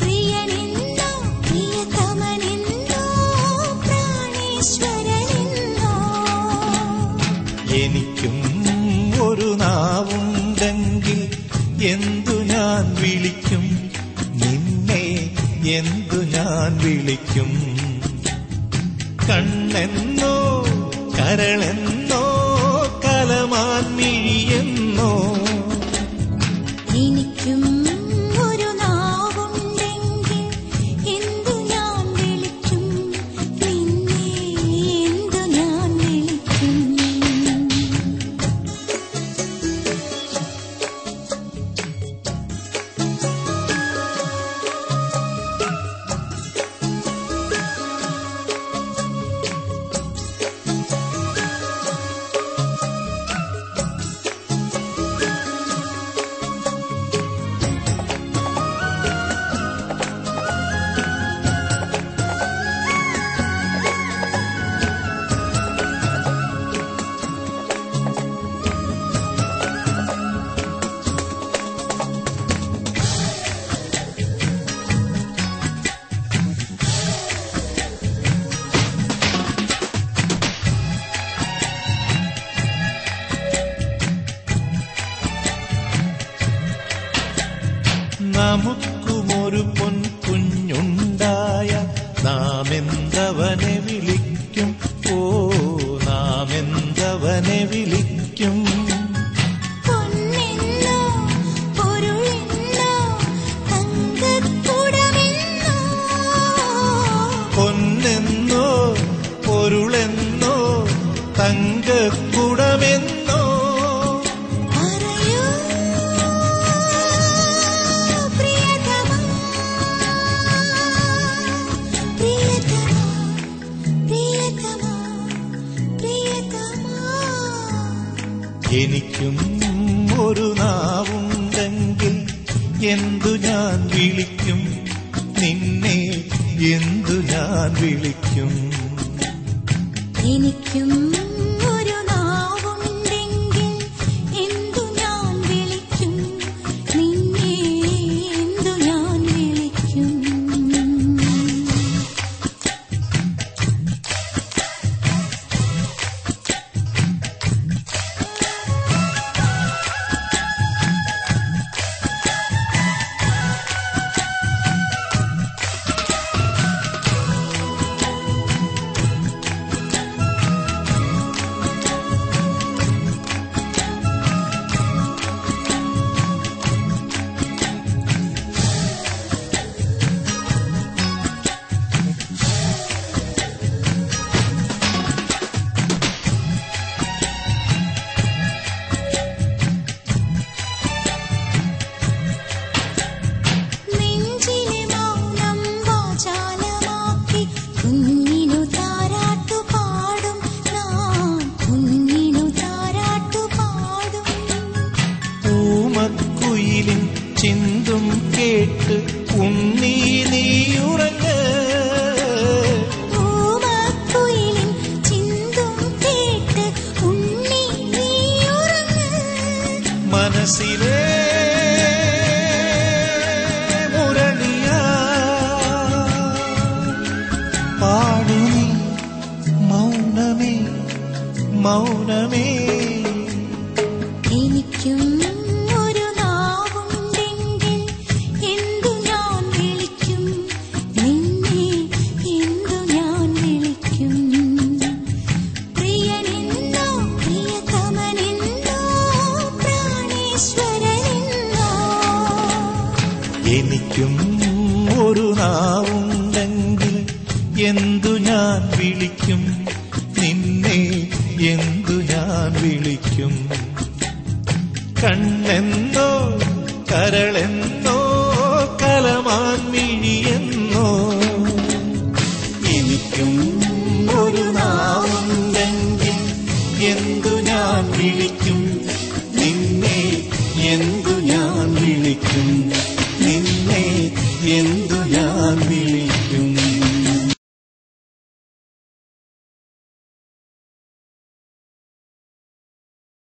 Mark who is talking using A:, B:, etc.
A: പ്രിയ നിന്നെ എന്തു ഞാൻ വിളിക്കും? കണ്ണെന്നോ കരളെന്നോ കലമാൻ മിഴിയെന്നോ
B: എനിക്കും ഒരു നാവുണ്ടെങ്കിൽ എന്തു ഞാൻ വിളിക്കും? നിന്നെ എന്തു ഞാൻ വിളിക്കും?
A: നമുക്കുമൊരു പൊൻകുഞ്ഞുണ്ടായ നാമെന്തവനെ വിളിക്കും? ഓ നാമെന്തവനെ വിളിക്കും?
B: പൊന്നെന്നോ പൊരുളെന്നോ തങ്കക്കുടമെന്നോ
A: പൊന്നെന്നോ പൊരുളെന്നോ തങ്കക്കുടമെന്നോ
B: പറയൂ പ്രിയതമാ പ്രിയതമാ പ്രിയതമാ പ്രിയതമാ.
A: എനിക്കും ഒരു നാവുണ്ടെങ്കിൽ എന്തു ഞാൻ വിളിക്കും? നിന്നെ എന്തു ഞാൻ വിളിക്കും?
B: എനിക്കും ഒരു നാവുണ്ടെങ്കിൽ എന്തു ഞാൻ വിളിക്കും? നിന്നെ എന്തു ഞാൻ വിളിക്കും? നെഞ്ചിലെ മൗനം വാചാലമാക്കി കുഞ്ഞിനു താരാട്ടു പാടും നാം, കുഞ്ഞിനു താരാട്ടു പാടും.
A: പൂമക്കുയിലിൻ ചിന്തും കേട്ട് ഉണ്ണി നീയുറങ്ങ്.
B: പൂമക്കുയിലിൻ ചിന്തും കേട്ട് ഉണ്ണി നീയുറങ്ങ്.
A: മനസ്സിലെ മുരളിയാ പാടു നീ മൗനമേ മൗനമേ.
B: എനിക്കും ഒരു നാവുണ്ടെങ്കിൽ എന്തു ഞാൻ വിളിക്കും? നിന്നെ എന്തു ഞാൻ വിളിക്കും? പ്രിയനെന്നോ പ്രിയതമനെന്നോ പ്രാണേശ്വരനെന്നോ.
A: എനിക്കും ഒരു നാവുണ്ടെങ്കിൽ എന്തു ഞാൻ വിളിക്കും? നിന്നെ എന്തു ഞാൻ വിളിക്കും? കണ്ണെന്നോ കരളെന്നോ കലമാൻ മിഴിയെന്നോ എനിക്കും ഒരു നാവുണ്ടെങ്കിൽ എന്തു ഞാൻ വിളിക്കും? നിന്നെ എന്തു ഞാൻ വിളിക്കും? നിന്നെ എന്തു